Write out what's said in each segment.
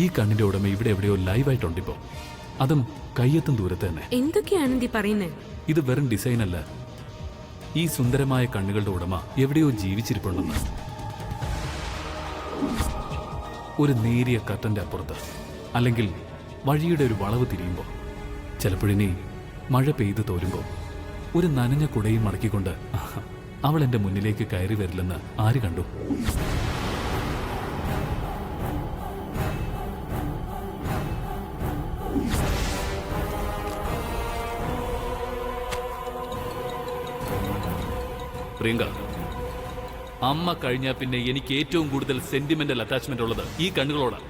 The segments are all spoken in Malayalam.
ഈ കണ്ണിന്റെ ഉടമ ഇവിടെ എവിടെയോ ലൈവായിട്ടുണ്ടിപ്പോ, അതും കയ്യെത്തും ദൂരത്ത് തന്നെ. എന്തൊക്കെയാണെന്തി പറയുന്നേ? ഇത് വെറും ഡിസൈൻ അല്ല, ഈ സുന്ദരമായ കണ്ണുകളുടെ ഉടമ എവിടെയോ ജീവിച്ചിരിപ്പുണ്ടെന്ന്. ഒരു നേരിയ കർട്ടന്റെ അപ്പുറത്ത്, അല്ലെങ്കിൽ വഴിയുടെ ഒരു വളവ് തിരിയുമ്പോ, ചിലപ്പോഴിനി മഴ പെയ്തു തോരുമ്പോ, ഒരു നനഞ്ഞ കുടയും മടക്കിക്കൊണ്ട് അവൾ എന്റെ മുന്നിലേക്ക് കയറി വരില്ലെന്ന് ആര് കണ്ടു? പ്രിയങ്ക, അമ്മ കഴിഞ്ഞാൽ പിന്നെ എനിക്ക് ഏറ്റവും കൂടുതൽ സെന്റിമെന്റൽ അറ്റാച്ച്മെന്റ് ഉള്ളത് ഈ കണ്ണുകളോടാണ്.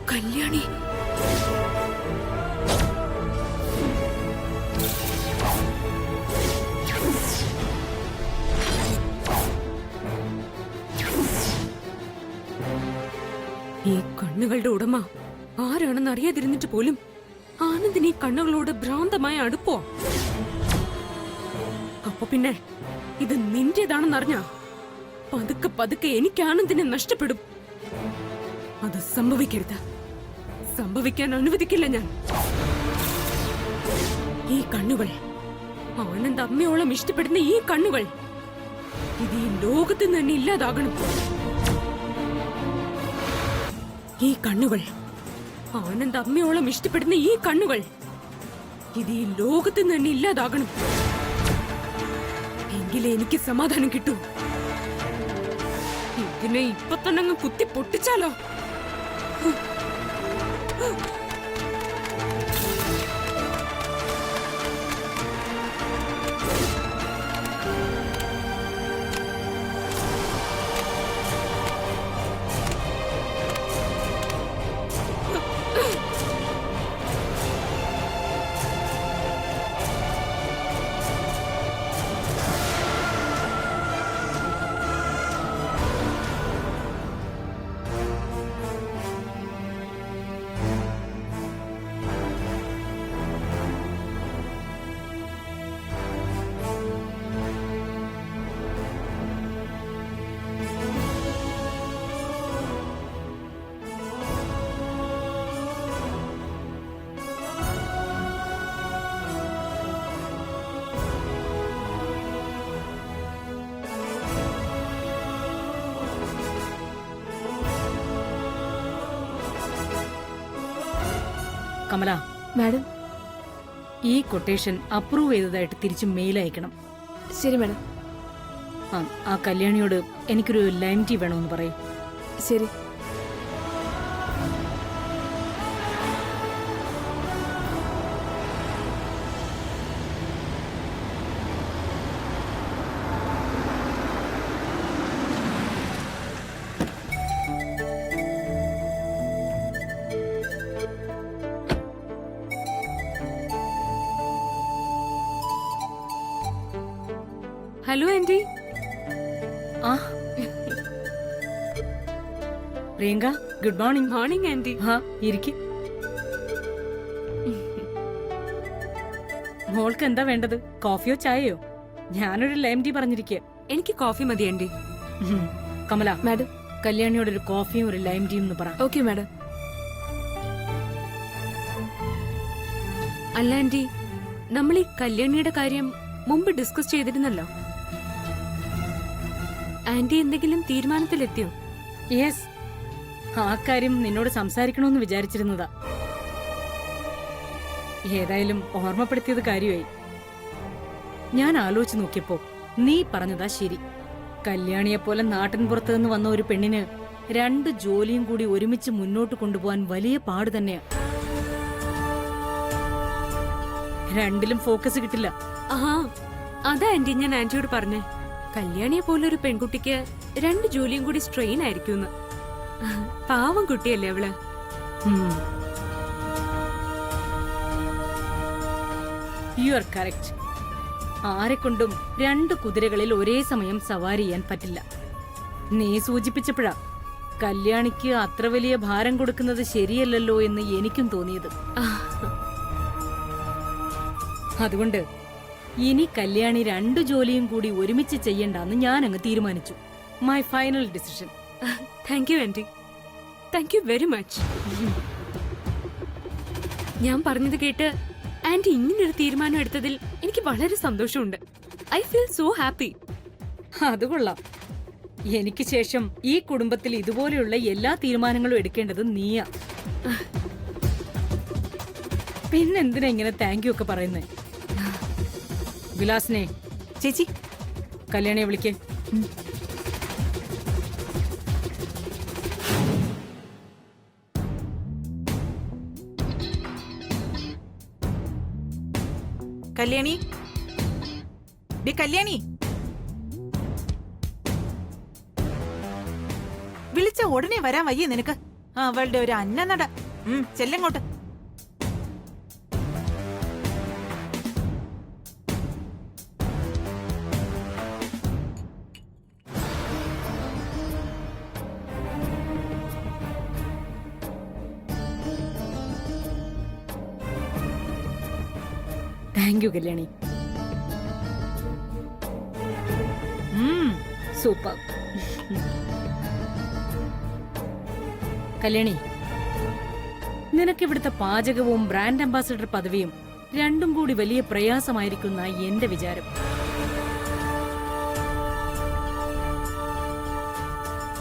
കല്യാണി, ഈ കണ്ണുകളുടെ ഉടമ ആരാണെന്ന് അറിയാതിരുന്നിട്ട് പോലും ആനന്ദിന് ഈ കണ്ണുകളോട് ഭ്രാന്തമായ അടുപ്പോ? അപ്പൊ പിന്നെ ഇത് നിന്റേതാണെന്നറിഞ്ഞ പതുക്കെ പതുക്കെ എനിക്ക് ആനന്ദിനെ നഷ്ടപ്പെടും. അത് സംഭവിക്കരുത്, സംഭവിക്കാൻ അനുവദിക്കില്ല ഞാൻ. ഈ കണ്ണുകൾ, ആനന്ദ് അമ്മയോളം ഇഷ്ടപ്പെടുന്ന ഈ കണ്ണുകൾ, ഇത് ഈ ലോകത്ത് നിന്ന് തന്നെ ഇല്ലാതാകണം. ഈ കണ്ണുകൾ, ആനന്ദ് അമ്മയോളം ഇഷ്ടപ്പെടുന്ന ഈ കണ്ണുകൾ, ഇത് ഈ ലോകത്ത് നിന്ന് തന്നെ ഇല്ലാതാകണം. എങ്കിലേ എനിക്ക് സമാധാനം കിട്ടൂ. ഇതിനെ ഇപ്പൊ തന്നെ അങ്ങ് കുത്തി പൊട്ടിച്ചാലോ? കമല മാഡം, ഈ കൊട്ടേഷൻ അപ്രൂവ് ചെയ്തതായിട്ട് തിരിച്ച് മെയിൽ അയക്കണം. ശരി മാഡം. ആ കല്യാണിയോട് എനിക്കൊരു ലൈം ടീ വേണമെന്ന് പറയും. ശരി. Hello aunty. ആ Priyanka, good morning. Morning aunty. ഇരിക്കും. മോൾക്ക് എന്താ വേണ്ടത്? കോഫിയോ ചായയോ? ഞാനൊരു ലൈം ടീ പറഞ്ഞിരിക്കുക. എനിക്ക് കോഫി മതി ആന്റി. കമല, മാഡം. കല്യാണിയോട് ഒരു കോഫിയും ഒരു ലൈം ടീയും എന്ന് പറ. Okay madam. അല്ല ആന്റി, നമ്മൾ ഈ കല്യാണിയുടെ കാര്യം മുമ്പ് ഡിസ്കസ് ചെയ്തിരുന്നല്ലോ. ആന്റി എന്തെങ്കിലും തീരുമാനത്തിലെത്തിയോ? യെസ്, ആ കാര്യം നിന്നോട് സംസാരിക്കണമെന്ന് വിചാരിച്ചിരുന്നതാ. ഏതായാലും ഓർമ്മപ്പെടുത്തിയത് കാര്യമായി. ഞാൻ ആലോചിച്ചു നോക്കിയപ്പോ നീ പറഞ്ഞതാ ശരി. കല്യാണിയെപ്പോലെ നാട്ടിൻപുറത്ത് നിന്ന് വന്ന ഒരു പെണ്ണിന് 2 ജോലിയും കൂടി ഒരുമിച്ച് മുന്നോട്ട് കൊണ്ടുപോകാൻ വലിയ പാട് തന്നെയാ. രണ്ടിലും ഫോക്കസ് കിട്ടില്ല. അതാ ആന്റി ഞാൻ ആന്റിയോട് പറഞ്ഞേ, കല്യാണിയെ പോലെ ഒരു പെൺകുട്ടിക്ക് 2 ജോലിയും കൂടി സ്ട്രെയിൻ ആയിരിക്കും. പാവം കുട്ടിയല്ലേ അവള്. You are correct. ആരെക്കൊണ്ടും 2 കുതിരകളിൽ ഒരേ സമയം സവാരി ചെയ്യാൻ പറ്റില്ല. നീ സൂചിപ്പിച്ചപ്പോഴാ കല്യാണിക്ക് അത്ര വലിയ ഭാരം കൊടുക്കുന്നത് ശരിയല്ലല്ലോ എന്ന് എനിക്കും തോന്നിയത്. അതുകൊണ്ട് ഇനി കല്യാണി 2 ജോലിയും കൂടി ഒരുമിച്ച് ചെയ്യണ്ടെന്ന് ഞാനങ്ങ് തീരുമാനിച്ചു. My final decision. Thank you aunty. Thank you very much. ഞാൻ പറഞ്ഞത് കേട്ട് ആന്റി ഇങ്ങനൊരു തീരുമാനം എടുത്തതിൽ എനിക്ക് വളരെ സന്തോഷമുണ്ട്. I feel so happy. അത് കൊള്ളാം. എനിക്ക് ശേഷം ഈ കുടുംബത്തിൽ ഇതുപോലെയുള്ള എല്ലാ തീരുമാനങ്ങളും എടുക്കേണ്ടത് നീയാ. പിന്നെന്തിനാ ഇങ്ങനെ താങ്ക് യു ഒക്കെ പറയുന്നേ? വിലാസിനെ ചേച്ചി, കല്യാണിയെ വിളിക്കേ. കല്യാണി, കല്യാണി, വിളിച്ച ഉടനെ വരാൻ വയ്യേ നിനക്ക്? അവളുടെ ഒരു അന്നനട. ചെല്ലങ്ങോട്ട്. Thank you Kalyani. Super. Kalyani, നിനക്കിവിടുത്തെ പാചകവും ബ്രാൻഡ് അംബാസഡർ പദവിയും രണ്ടും കൂടി വലിയ പ്രയാസമായിരിക്കുന്ന എന്റെ വിചാരം.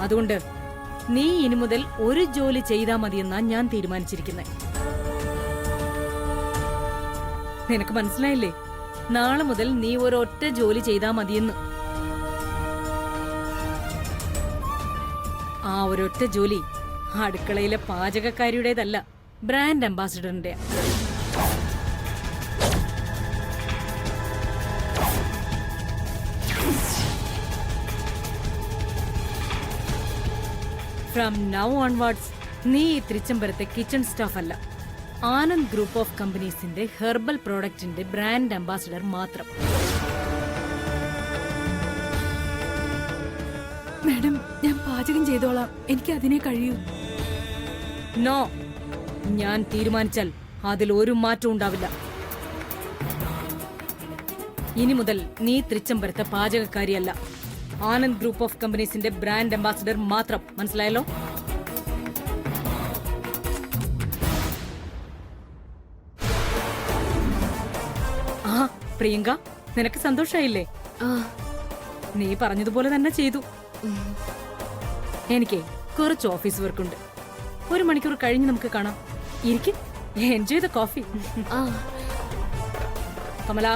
അതുകൊണ്ട് നീ ഇനി മുതൽ ഒരു ജോലി ചെയ്താൽ മതിയെന്നാ ഞാൻ തീരുമാനിച്ചിരിക്കുന്നത്. നിനക്ക് മനസ്സിലായില്ലേ? നാളെ മുതൽ നീ ഒരൊറ്റ ജോലി ചെയ്താ മതിയെന്ന്. ആ ഒരൊറ്റ ജോലി അടുക്കളയിലെ പാചകക്കാരിയുടേതല്ല, ബ്രാൻഡ് അംബാസിഡറിന്റെ. ഫ്രം നൗ ഓൺവാർഡ്സ് നീ ഈ തിരുച്ചമ്പരത്തെ കിച്ചൺ സ്റ്റാഫ് അല്ല, ആനന്ദ് ഗ്രൂപ്പ് ഓഫ് കമ്പനീസിന്റെ ഹെർബൽ പ്രോഡക്റ്റിന്റെ ബ്രാൻഡ് അംബാസിഡർ മാത്രം. മാഡം, ഞാൻ പാചകം ചെയ്തോളാം. എനിക്ക് അതിനെ കഴിയൂ. നോ, ഞാൻ തീരുമാനിച്ചാൽ അതിൽ ഒരു മാറ്റവും ഉണ്ടാവില്ല. ഇനി മുതൽ നീ തിരുച്ചമ്പരത്തെ പാചകക്കാരിയല്ല, ആനന്ദ് ഗ്രൂപ്പ് ഓഫ് കമ്പനീസിന്റെ ബ്രാൻഡ് അംബാസിഡർ മാത്രം. മനസ്സിലായല്ലോ? പ്രിയങ്ക, നിനക്ക് സന്തോഷായില്ലേ? നീ പറഞ്ഞതുപോലെ തന്നെ ചെയ്തു. എനിക്ക് കുറച്ച് ഓഫീസ് വർക്ക് ഉണ്ട്. 1 മണിക്കൂർ കഴിഞ്ഞ് നമുക്ക് കാണാം. ഇരിക്കും, എൻജോയ് ദ കോഫി. കമല.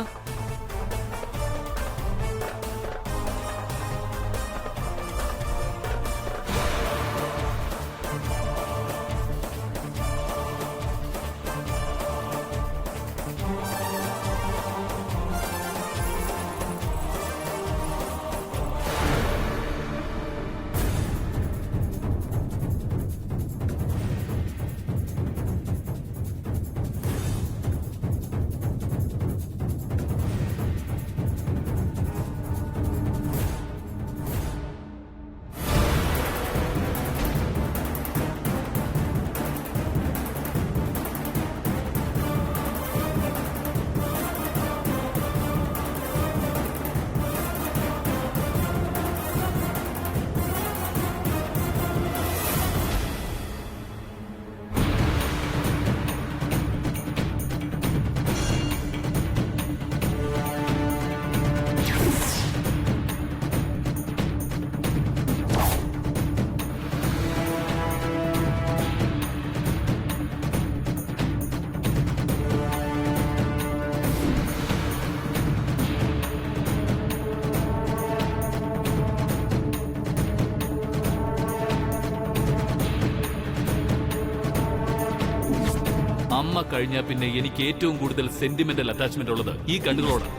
അമ്മ കഴിഞ്ഞാൽ പിന്നെ എനിക്ക് ഏറ്റവും കൂടുതൽ സെന്റിമെന്റൽ അറ്റാച്ച്മെന്റ് ഉള്ളത് ഈ കണ്ണുകളോടാണ്.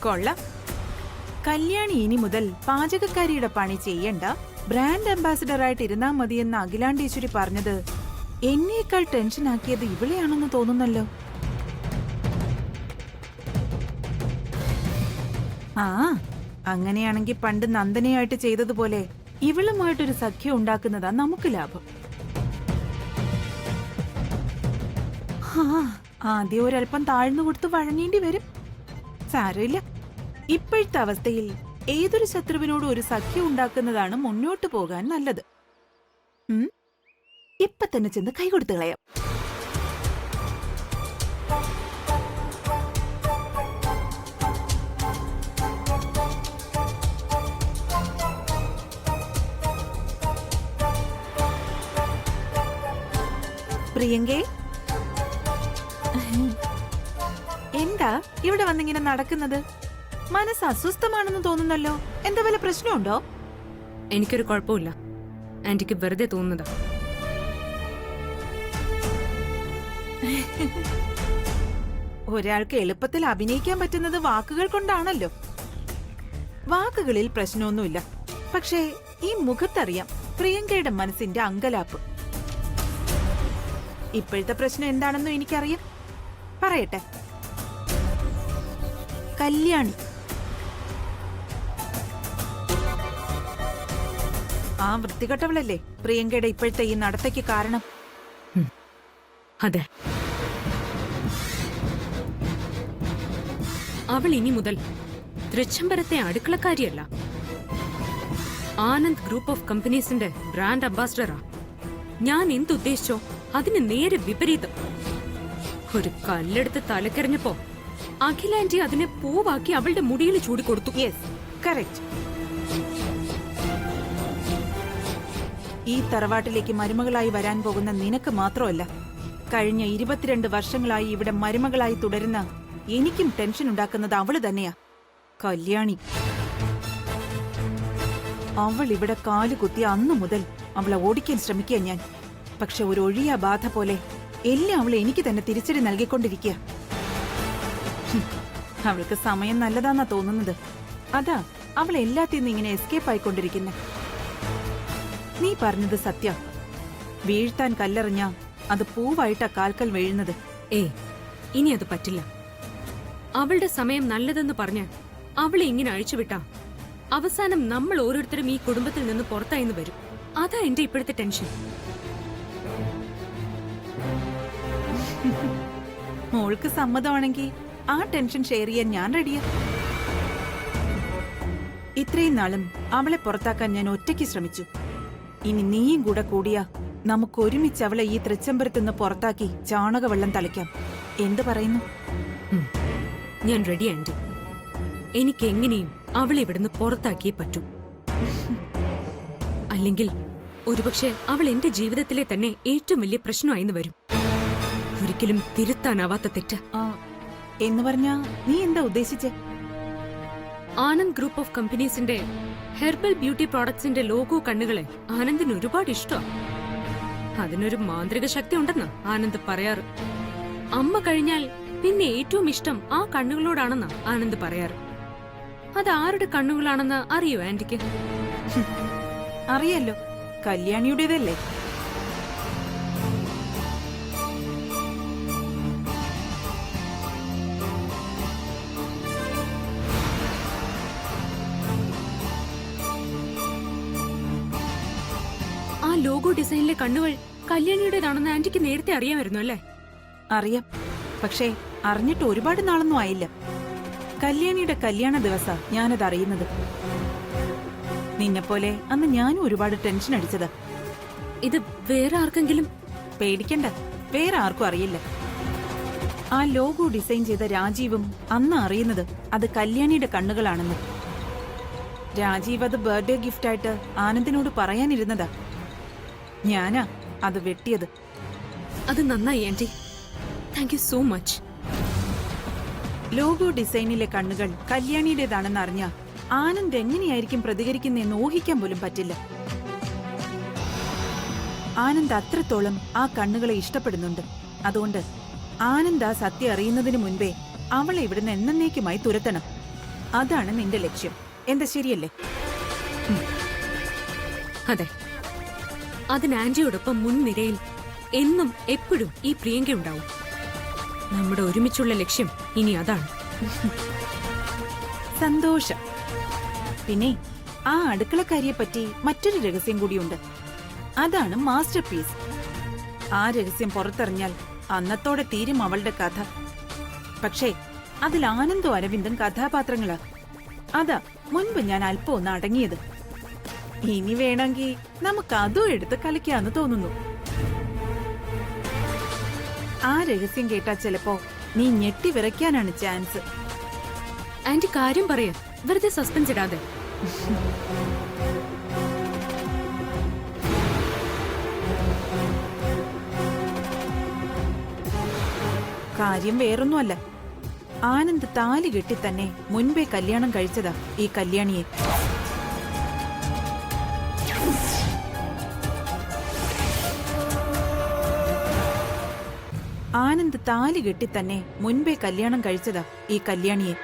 കൊള്ളാം. കല്യാണി ഇനി മുതൽ പാചകക്കാരിയുടെ പണി ചെയ്യണ്ട, ബ്രാൻഡ് അംബാസിഡർ ആയിട്ട് ഇരുന്നാ മതിയെന്ന് അഖിലാണ്ടേശ്വരി പറഞ്ഞത് എന്നേക്കാൾ ടെൻഷൻ ആക്കിയത് ഇവളെയാണെന്ന് തോന്നുന്നല്ലോ. ആ, അങ്ങനെയാണെങ്കിൽ പണ്ട് നന്ദനയായിട്ട് ചെയ്തതുപോലെ ഇവളുമായിട്ടൊരു സഖ്യം ഉണ്ടാക്കുന്നതാ നമുക്ക് ലാഭം. ആദ്യം ഒരല്പം താഴ്ന്നു കൊടുത്ത് വഴങ്ങേണ്ടി വരും. സാരമില്ല, ഇപ്പോഴത്തെ അവസ്ഥയിൽ ഏതൊരു ശത്രുവിനോടും ഒരു സഖ്യം ഉണ്ടാക്കുന്നതാണ് മുന്നോട്ട് പോകാൻ നല്ലത്. ഇപ്പൊ തന്നെ ചെന്ന് കൈകൊടുത്ത് കളയാം. പ്രിയങ്കേ, എന്താ ഇവിടെ വന്നിങ്ങനെ നടക്കുന്നത്? മനസ്സ് അസ്വസ്ഥമാണെന്ന് തോന്നുന്നല്ലോ. എന്താ വല്ല പ്രശ്നമുണ്ടോ? എനിക്കൊരു കുഴപ്പമില്ല, ആന്റിക്ക് വെറുതെ തോന്നുന്നതാ. ഒരാൾക്ക് എളുപ്പത്തിൽ അഭിനയിക്കാൻ പറ്റുന്നത് വാക്കുകൾ കൊണ്ടാണല്ലോ. വാക്കുകളിൽ പ്രശ്നമൊന്നുമില്ല, പക്ഷേ ഈ മുഖത്തറിയാം പ്രിയങ്കയുടെ മനസ്സിന്റെ അങ്കലാപ്പ്. ഇപ്പോഴത്തെ പ്രശ്നം എന്താണെന്നും എനിക്കറിയാം. പറയട്ടെ, കല്യാണി. ആ വൃത്തികെട്ടവളല്ലേ പ്രിയങ്കയുടെ ഇപ്പോഴത്തെ ഈ നടത്തയ്ക്ക് കാരണം? അതെ, അവൾ ഇനി മുതൽ തൃച്ചംബരത്തെ അടുക്കളക്കാരിയല്ല, ആനന്ദ് ഗ്രൂപ്പ് ഓഫ് കമ്പനീസിന്റെ ബ്രാൻഡ് അംബാസിഡറാ. ഞാൻ എന്തുദ്ദേശിച്ചോ അതിന് നേരെ വിപരീതം. ഒരു കല്ലെടുത്ത് തലക്കെറിഞ്ഞപ്പോ അഖിലാന്റി അതിനെ പൂവാക്കി അവളുടെ മുടിയിൽ ചൂടിക്കൊടുത്തു. Yes, correct. ഈ തറവാട്ടിലേക്ക് മരുമകളായി വരാൻ പോകുന്ന നിനക്ക് മാത്രമല്ല, കഴിഞ്ഞ 22 വർഷങ്ങളായി ഇവിടെ മരുമകളായി തുടരുന്ന എനിക്കും ടെൻഷൻ ഉണ്ടാക്കുന്നത് അവള് തന്നെയാ, കല്യാണി. അവൾ ഇവിടെ കാലുകുത്തിയ അന്നു മുതൽ അവളെ ഓടിക്കാൻ ശ്രമിക്കുക ഞാൻ. പക്ഷെ ഒരു ഒഴിയ ബാധ പോലെ എല്ലാം അവൾ എനിക്ക് തന്നെ തിരിച്ചടി നൽകിക്കൊണ്ടിരിക്കുക. അവൾക്ക് സമയം നല്ലതാന്നാ തോന്നുന്നത്. അതാ അവൾ എല്ലാത്തിൽ നിന്ന് ഇങ്ങനെ എസ്കേപ്പ് ആയിക്കൊണ്ടിരിക്കുന്നു. നീ പറഞ്ഞത് സത്യ. വീഴ്ത്താൻ കല്ലെറിഞ്ഞ അത് പൂവായിട്ടാ കാൽക്കൽ വീഴുന്നത്. ഇനി അത് പറ്റില്ല. അവളുടെ സമയം നല്ലതെന്ന് പറഞ്ഞ് അവളെ ഇങ്ങനെ അഴിച്ചുവിട്ടാ അവസാനം നമ്മൾ ഓരോരുത്തരും ഈ കുടുംബത്തിൽ നിന്ന് പുറത്തായിന്ന് വരും. അതാ എന്റെ ഇപ്പോഴത്തെ ടെൻഷൻ. മോൾക്ക് സമ്മതമാണെങ്കിൽ ആ ടെൻഷൻ ഷെയർ ചെയ്യാൻ ഞാൻ റെഡിയാ. ഇത്രയും നാളും അവളെ പുറത്താക്കാൻ ഞാൻ ഒറ്റയ്ക്ക് ശ്രമിച്ചു. ഇനി നീയും കൂടെ കൂടിയാ നമുക്ക് ഒരുമിച്ച് അവളെ ഈ തൃച്ചംബരത്തുനിന്ന് പുറത്താക്കി ചാണകവെള്ളം തളിക്കാം. എന്ത് പറയുന്നു? ഞാൻ റെഡി ആന്റി. എനിക്ക് എങ്ങനെയും അവളെ ഇവിടുന്ന് പുറത്താക്കിയേ പറ്റൂ. അല്ലെങ്കിൽ ഒരുപക്ഷെ അവൾ എന്റെ ജീവിതത്തിലെ തന്നെ ഏറ്റവും വലിയ പ്രശ്നമായിന്ന് വരും. ഒരിക്കലും തിരുത്താനാവാത്ത തെറ്റ്. എന്ന് പറഞ്ഞാ നീ എന്താ ഉദ്ദേശിച്ചേ? ആനന്ദ് ഗ്രൂപ്പ് ഓഫ് കമ്പനീസിന്റെ ഹെർബൽ ബ്യൂട്ടി പ്രോഡക്ട്സിന്റെ ലോഗോ കണ്ണുകളെ ആനന്ദിന് ഒരുപാട് ഇഷ്ടമാണ്. അതിനൊരു മാന്ത്രിക ശക്തി ഉണ്ടെന്ന് ആനന്ദ് പറയാറ്. അമ്മ കഴിഞ്ഞാൽ പിന്നെ ഏറ്റവും ഇഷ്ടം ആ കണ്ണുകളോടാണെന്ന് ആനന്ദ് പറയാറ്. അത് ആരുടെ കണ്ണുകളാണെന്ന് അറിയോ ആന്റിക്ക്? അറിയല്ലോ, കല്യാണിയുടേതല്ലേ. ആ ലോഗോ ഡിസൈനിലെ കണ്ണുകൾ കല്യാണിയുടേതാണെന്ന് ആന്റിക്ക് നേരത്തെ അറിയാമായിരുന്നു അല്ലേ? അറിയാം, പക്ഷേ അറിഞ്ഞിട്ട് ഒരുപാട് നാളൊന്നും ആയില്ല. കല്യാണിയുടെ കല്യാണ ദിവസാ ഞാനത് അറിയുന്നത്. നിന്നെപ്പോലെ അന്ന് ഞാനും ഒരുപാട് ടെൻഷൻ അടിച്ചതാ. ഇത് വേറെ ആർക്കെങ്കിലും? പേടിക്കണ്ട, വേറെ ആർക്കും അറിയില്ല. ആ ലോഗോ ഡിസൈൻ ചെയ്ത രാജീവും അന്ന് അറിയുന്നത് അത് കല്യാണിയുടെ കണ്ണുകളാണെന്ന്. രാജീവ് അത് ബർത്ത്ഡേ ഗിഫ്റ്റായിട്ട് ആനന്ദിനോട് പറയാനിരുന്നതാ. ഞാനാ അത് വെട്ടിയത്. അത് നന്നായി aunty. Thank you so much. Logo ഡിസൈനിലെ കണ്ണുകൾ കല്യാണിയുടേതാണെന്ന് അറിഞ്ഞ ആനന്ദ് എങ്ങനെയായിരിക്കും പ്രതികരിക്കുന്നതെന്ന് ഊഹിക്കാൻ പോലും പറ്റില്ല. ആനന്ദ് അത്രത്തോളം ആ കണ്ണുകളെ ഇഷ്ടപ്പെടുന്നുണ്ട്. അതുകൊണ്ട് ആനന്ദ് ആ സത്യം അറിയുന്നതിന് മുൻപേ അവളെ ഇവിടുന്ന് എന്നേക്കുമായി തുരത്തണം. അതാണ് നിന്റെ ലക്ഷ്യം. എന്താ ശരിയല്ലേ? അതെ, അതിന് ആന്റിയോടൊപ്പം മുൻനിരയിൽ എന്നും എപ്പോഴും ഈ പ്രിയങ്ക ഉണ്ടാവും. നമ്മുടെ ഒരുമിച്ചുള്ള ലക്ഷ്യം ഇനി അതാണ്. സന്തോഷം. പിന്നെ ആ അടുക്കളക്കാരിയെ പറ്റി മറ്റൊരു രഹസ്യം കൂടിയുണ്ട്. അതാണ് മാസ്റ്റർ പീസ്. ആ രഹസ്യം പുറത്തറിഞ്ഞാൽ അന്നത്തോടെ തീരും അവളുടെ കഥ. പക്ഷേ അതിൽ ആനന്ദും അരവിന്ദും കഥാപാത്രങ്ങളാ. അതാ മുൻപ് ഞാൻ അല്പം ഒന്ന് അടങ്ങിയത്. ഇനി വേണമെങ്കിൽ നമുക്ക് അതും എടുത്ത് കളിക്കാന്ന് തോന്നുന്നു. ആ രഹസ്യം കേട്ടാ ചിലപ്പോ നീ ഞെട്ടി വിറയ്ക്കാനാണ് ചാൻസ്. ആന്റി കാര്യം പറയാ, വെറുതെ സസ്പെൻസ് ഇടാതെ. കാര്യം വേറൊന്നുമല്ല. ആനന്ദ് താലി കെട്ടി തന്നെ മുൻപേ കല്യാണം കഴിച്ചതാ ഈ കല്യാണിയെ. ആനന്ദ് താലി കെട്ടി തന്നെ മുൻപേ കല്യാണം കഴിച്ചതാ ഈ കല്യാണിയെ.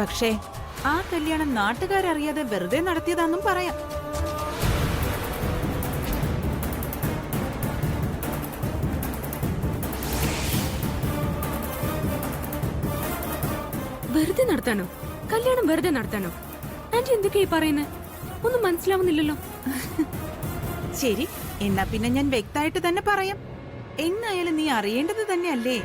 പക്ഷേ ആ കല്യാണം നാട്ടുകാരറിയാതെ വെറുതെ നടത്തിയതാന്നും പറയാം. വെറുതെ നടത്താനോ? കല്യാണം വെറുതെ നടത്താനോ? ആന്റി എന്തൊക്കെയാ പറയുന്നത്? ഒന്നും മനസ്സിലാവുന്നില്ലല്ലോ. ശരി, എന്നാ പിന്നെ ഞാൻ വ്യക്തമായിട്ട് തന്നെ പറയാം. എന്നായാലും നീ അറിയേണ്ടത് തന്നെയല്ലേ?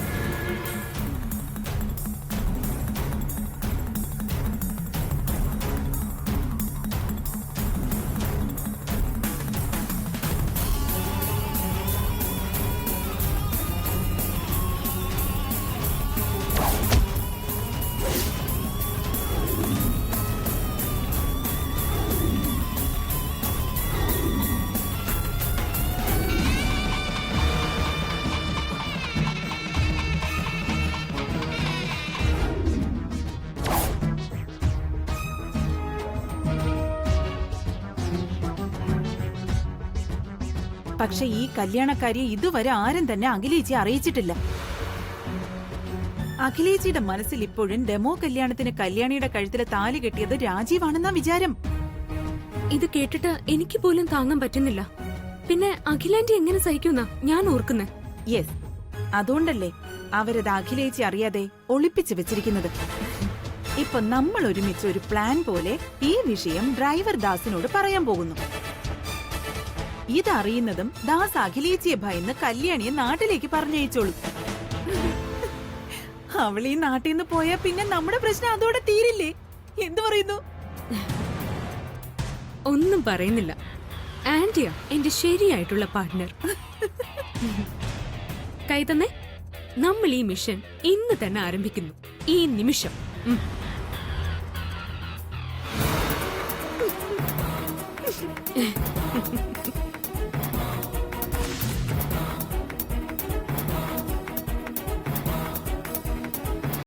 പക്ഷെ ഈ കല്യാണക്കാരിയെ ഇതുവരെ ആരും തന്നെ അഖിലേച്ചി അറിയിച്ചിട്ടില്ല. അഖിലേച്ചിയുടെ മനസ്സിൽ ഇപ്പോഴും ഡെമോ കല്യാണത്തിന് കല്യാണിയുടെ കഴുത്തിലെ താലി കെട്ടിയത് രാജീവാണെന്ന വിചാരം. ഇത് കേട്ടിട്ട് എനിക്ക് പോലും താങ്ങാൻ പറ്റുന്നില്ല. പിന്നെ അഖിലാന്റി എങ്ങനെ സഹിക്കുന്ന ഞാൻ ഓർക്കുന്നേ. യെസ്, അതുകൊണ്ടല്ലേ അവരത് അഖിലേച്ചി അറിയാതെ ഒളിപ്പിച്ചു വെച്ചിരിക്കുന്നത്. ഇപ്പൊ നമ്മൾ ഒരുമിച്ച് ഒരു പ്ലാൻ പോലെ ഈ വിഷയം ഡ്രൈവർ ദാസിനോട് പറയാൻ പോകുന്നു. ഇതറിയുന്നതും ദാസ് അഖിലേച്ചിയെ ഭയന്ന് കല്യാണിയെ നാട്ടിലേക്ക് പറഞ്ഞയച്ചോളൂ. അവൾ ഈ നാട്ടിൽ നിന്ന് പോയാ പിന്നെ നമ്മുടെ പ്രശ്നം അതോടെ തീരില്ലേ? എന്തു പറയുന്നു? ഒന്നും പറയുന്നില്ല. ആന്റിയാ എന്റെ ശരിയായിട്ടുള്ള പാർട്ട്ണർ. കൈ തന്നെ. നമ്മൾ ഈ മിഷൻ ഇന്ന് തന്നെ ആരംഭിക്കുന്നു. ഈ നിമിഷം.